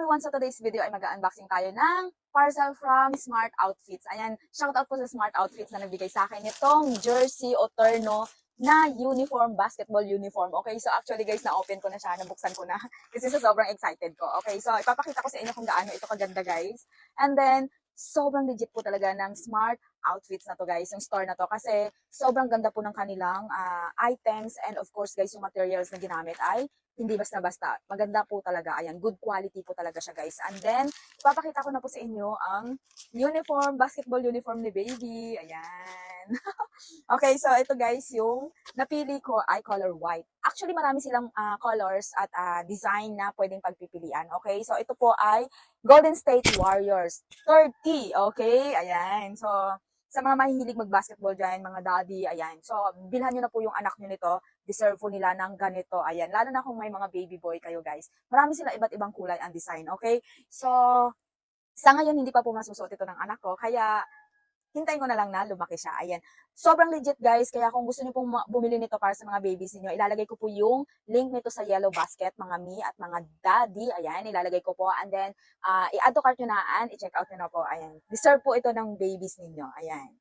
everyone, so today's video ay mag-unboxing tayo ng parcel from Smart Outfits. Ayan, shoutout po sa Smart Outfits na nagbigay sa akin itong jersey o terno na uniform, basketball uniform. Okay, so actually guys, na-open ko na siya, nabuksan ko na kasi sa sobrang excited ko. Okay, so ipapakita ko sa inyo kung gaano ito kaganda guys. And then, sobrang legit po talaga ng Smart Outfits na to guys, yung store na to, kasi sobrang ganda po ng kanilang items, and of course guys, yung materials na ginamit ay hindi basta-basta. Maganda po talaga. Ayan, good quality po talaga siya guys. And then, ipapakita ko na po sa inyo ang uniform, basketball uniform ni baby. Ayan. Okay, so ito guys, yung napili ko ay color white. Actually, marami silang colors at design na pwedeng pagpipilian. Okay, so ito po ay Golden State Warriors 30. Okay, ayan. So, sa mga mahihilig mag-basketball dyan, mga daddy, ayan. So, bilhan nyo na po yung anak nyo nito. Deserve po nila ng ganito. Ayan. Lalo na kung may mga baby boy kayo, guys. Marami sila iba't ibang kulay ang design. Okay? So, sa ngayon, hindi pa po masusuot ito ng anak ko. Kaya, hintayin ko na lang na lumaki siya. Ayan. Sobrang legit guys. Kaya kung gusto niyo pong bumili nito para sa mga babies niyo, ilalagay ko po yung link nito sa yellow basket, mga me at mga daddy. Ayan, ilalagay ko po. And then, i-add to cart nyo na and i-check out nyo na po. Ayan. Deserve po ito ng babies ninyo. Ayan.